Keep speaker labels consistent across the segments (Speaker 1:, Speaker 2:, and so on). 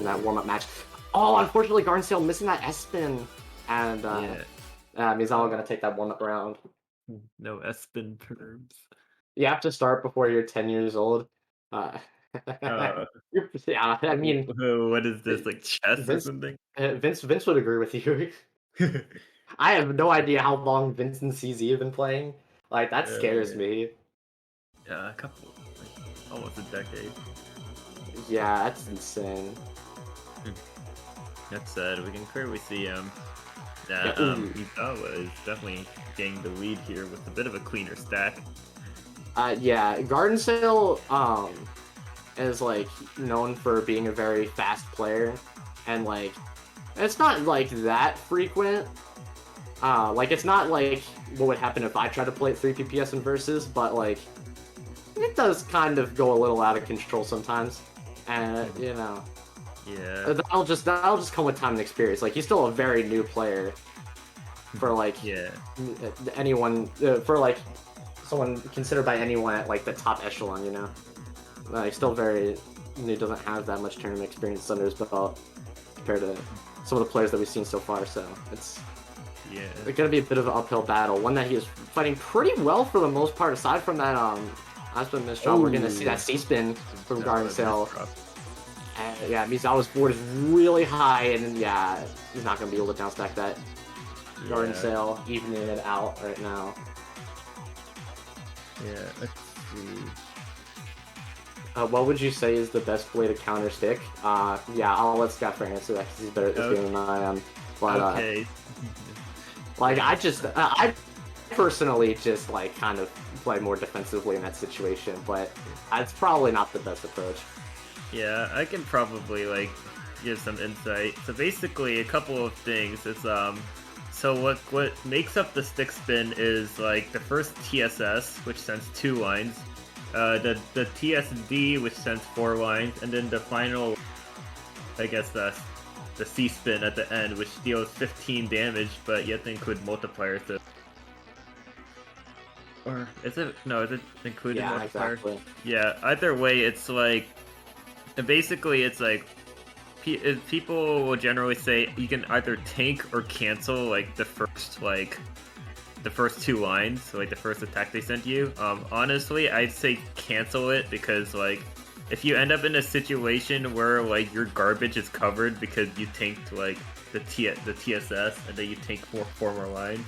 Speaker 1: that warm-up match. Oh, unfortunately, GardenSail missing that S-spin. And Mizawa gonna take that warm-up round.
Speaker 2: No S-spin perms.
Speaker 1: You have to start before you're 10 years old. Uh,
Speaker 2: Uh,
Speaker 1: yeah, I mean,
Speaker 2: what is this, like chess or
Speaker 1: Vince,
Speaker 2: something?
Speaker 1: Vince would agree with you. I have no idea how long Vince and CZ have been playing. Like, that scares
Speaker 2: Yeah,
Speaker 1: me.
Speaker 2: yeah, a couple, like almost a decade.
Speaker 1: Yeah, that's insane.
Speaker 2: That said, we can clearly see
Speaker 1: Yeah,
Speaker 2: that
Speaker 1: ooh.
Speaker 2: Mizawa is definitely getting the lead here with a bit of a cleaner stack.
Speaker 1: Yeah, GardenSail is like known for being a very fast player, and like it's not like that frequent. Like it's not like what would happen if I tried to play at 3 PPS in versus, but like it does kind of go a little out of control sometimes, and you know.
Speaker 2: Yeah,
Speaker 1: That'll just come with time and experience. Like he's still a very new player for like
Speaker 2: yeah,
Speaker 1: anyone for like someone considered by anyone at like the top echelon, you know. Like still very new, doesn't have that much tournament experience under his belt compared to some of the players that we've seen so far. So it's
Speaker 2: yeah.
Speaker 1: gonna be a bit of an uphill battle. One that he is fighting pretty well for the most part. Aside from that Aspen misdrop, we're gonna see that C spin from GardenSail. Yeah, Mizawa's board is really high, and yeah, he's not going to be able to down stack that.
Speaker 2: Yeah.
Speaker 1: GardenSail evening it out right now.
Speaker 2: Yeah, let's see.
Speaker 1: What would you say is the best way to counter stick? Yeah, I'll let Scott answer that because he's better at this game than I am. But,
Speaker 2: Okay.
Speaker 1: like, I personally just, like, kind of play more defensively in that situation, but it's probably not the best approach.
Speaker 2: Yeah, I can probably like give some insight. So basically, a couple of things. It's so what makes up the stick spin is like the first TSS, which sends 2 lines, the TSD, which sends 4 lines, and then the final, I guess the C spin at the end, which deals 15 damage, but you have to include multipliers to. Or is it no? Is it including multipliers?
Speaker 1: Exactly.
Speaker 2: Yeah. Either way, it's like. And basically, it's like people will generally say you can either tank or cancel like the first 2 lines, so like the first attack they sent you. Honestly, I'd say cancel it because like if you end up in a situation where like your garbage is covered because you tanked like the TSS and then you tank 4 more lines.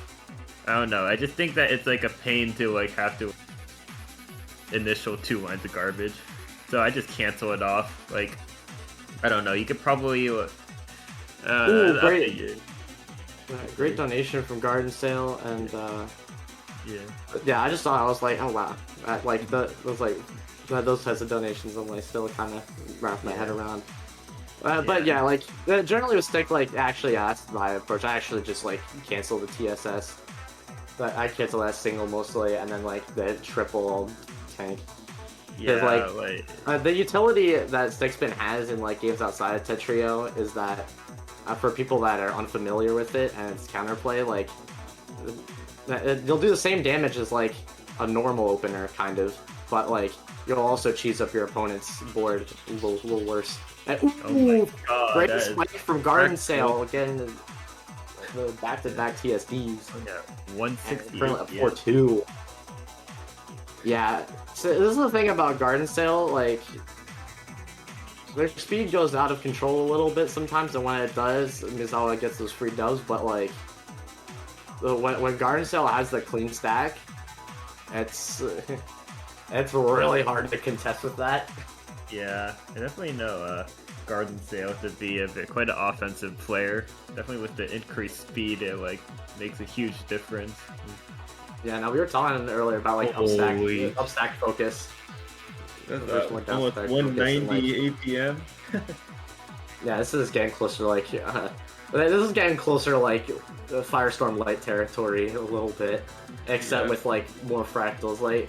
Speaker 2: I don't know. I just think that it's like a pain to like have to initial 2 lines of garbage. So I just cancel it off. Like, I don't know. You could probably.
Speaker 1: Ooh, great! Great donation from GardenSail, and yeah. I just thought I was like, oh wow, like those types of donations. I'm like still kind of wrap my head around. But yeah, like generally with stick, like actually, yeah, that's my approach. I actually just like cancel the TSS. But I cancel that single mostly, and then like the triple tank.
Speaker 2: Yeah,
Speaker 1: the utility that stick spin has in like games outside of Tetrio is that for people that are unfamiliar with it and its counterplay, like they'll do the same damage as like a normal opener kind of, but like you'll also cheese up your opponent's board a little worse. And, ooh,
Speaker 2: oh my god,
Speaker 1: great spike from GardenSail getting the back-to-back TSDs.
Speaker 2: Yeah, 160.
Speaker 1: 4-2. Yeah, so this is the thing about GardenSail, like, their speed goes out of control a little bit sometimes, and when it does, Mizawa gets those free dubs, but, like, when GardenSail has the clean stack, it's really hard to contest with that.
Speaker 2: Yeah, I definitely know GardenSail to be quite an offensive player. Definitely with the increased speed, it, like, makes a huge difference.
Speaker 1: Yeah, now we were talking earlier about like upstack focus.
Speaker 2: Almost 190 APM.
Speaker 1: Yeah, this is getting closer to like this is getting closer to like Firestorm Light territory a little bit, except with like more fractals. Like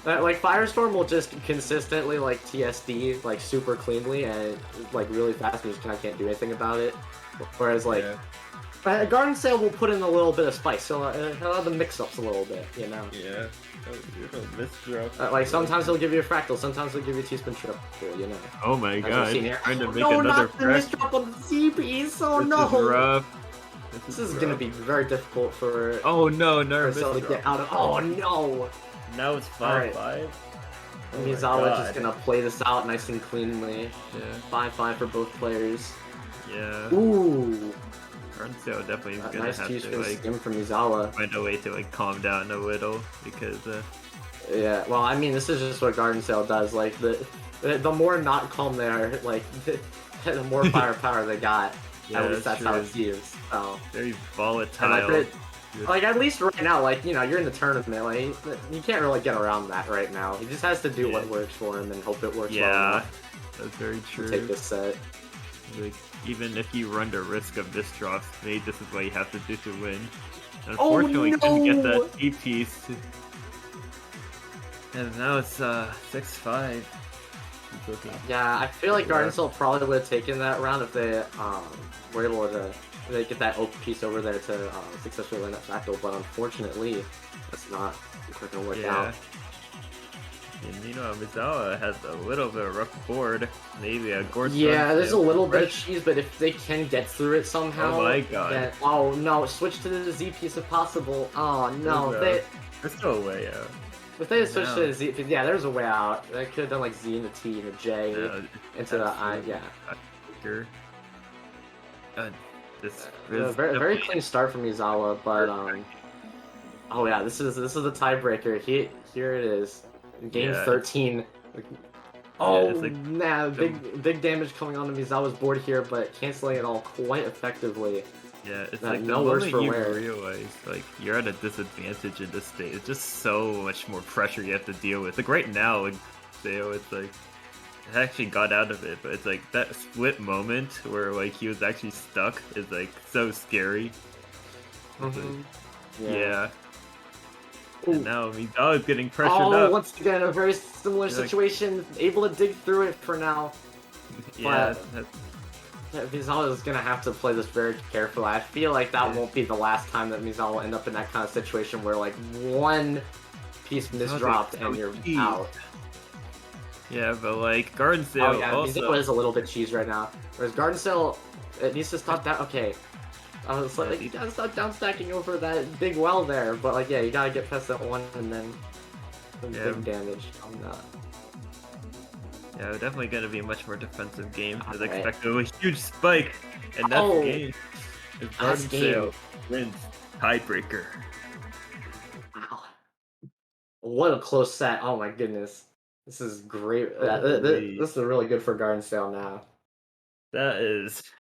Speaker 1: Like Firestorm will just consistently like TSD like super cleanly and like really fast, and you just kind of can't do anything about it. Whereas like GardenSail will put in a little bit of spice, so allow the mix-ups a little bit, you know.
Speaker 2: Yeah. Oh, misdrop.
Speaker 1: Like sometimes he'll give you a fractal, sometimes he'll give you a teaspoon triple, you know.
Speaker 2: Oh my god! Trying to make
Speaker 1: no,
Speaker 2: another
Speaker 1: not the misdrop on the Z piece. Oh
Speaker 2: this
Speaker 1: no!
Speaker 2: Is rough.
Speaker 1: This is gonna be very difficult for.
Speaker 2: Oh no! No
Speaker 1: to get out of. Oh no!
Speaker 2: Now it's 5-5.
Speaker 1: Oh Mizawa just gonna play this out nice and cleanly.
Speaker 2: Yeah.
Speaker 1: 5-5 for both players.
Speaker 2: Yeah.
Speaker 1: Ooh.
Speaker 2: GardenSail definitely is gonna
Speaker 1: nice
Speaker 2: have to like
Speaker 1: skim from Mizawa.
Speaker 2: find a way to like calm down a little because.
Speaker 1: Yeah. Well, I mean, this is just what GardenSail does. Like the more not calm they are, like the more firepower they got.
Speaker 2: Yeah,
Speaker 1: at least that's how it seems. So.
Speaker 2: Very volatile.
Speaker 1: Like at least right now, like you know, you're in the tournament. Like you can't really get around that right now. He just has to do what works for him and hope it works.
Speaker 2: Yeah, that's very true.
Speaker 1: Take this set.
Speaker 2: Like even if you run the risk of this drop, maybe this is what you have to do to win. Unfortunately, couldn't get that E piece. And now it's 6-5.
Speaker 1: Yeah, I feel like GardenSail probably would have taken that round if they were able to get that oak piece over there to successfully win that fractal, but unfortunately, that's not going to work out.
Speaker 2: And you know, Mizawa has a little bit of rough board. Maybe a Gordon.
Speaker 1: Yeah, there's a little bit of cheese, but if they can get through it somehow.
Speaker 2: Oh my god.
Speaker 1: Then, oh no, switch to the Z piece if possible. Oh no,
Speaker 2: there's still a way out.
Speaker 1: If they had switched to the Z, yeah, there's a way out. They could have done like Z and a T and a J into the I, yeah.
Speaker 2: This
Speaker 1: very clean start from Mizawa, but oh yeah, this is the tiebreaker. Here it is, game 13. Oh, nah, big damage coming onto Mizawa's board here, but canceling it all quite effectively.
Speaker 2: Yeah, it's like no worse for wear. Realize like you're at a disadvantage in this state. It's just so much more pressure you have to deal with. Like right now, like it's like I actually got out of it, but it's like that split moment where like he was actually stuck is like so scary. Yeah. And now Mizawa is getting pressured up.
Speaker 1: Once again, a very similar situation. Able to dig through it for now.
Speaker 2: Yeah.
Speaker 1: Mizawa is going to have to play this very carefully. I feel like that won't be the last time that Mizawa will end up in that kind of situation where like one piece misdropped and you're out.
Speaker 2: Yeah, but like GardenSail also...
Speaker 1: Mizawa is a little bit cheese right now. Whereas GardenSail, it needs to stop that. Okay. I was like, you gotta stop down stacking over that big well there. But like, yeah, you gotta get past that one and then big damage on that.
Speaker 2: Yeah, definitely going to be a much more defensive game as expected. A huge spike, and that's the game. GardenSail wins tiebreaker.
Speaker 1: Wow. What a close set. Oh my goodness. This is great. This is really good for GardenSail now.
Speaker 2: That is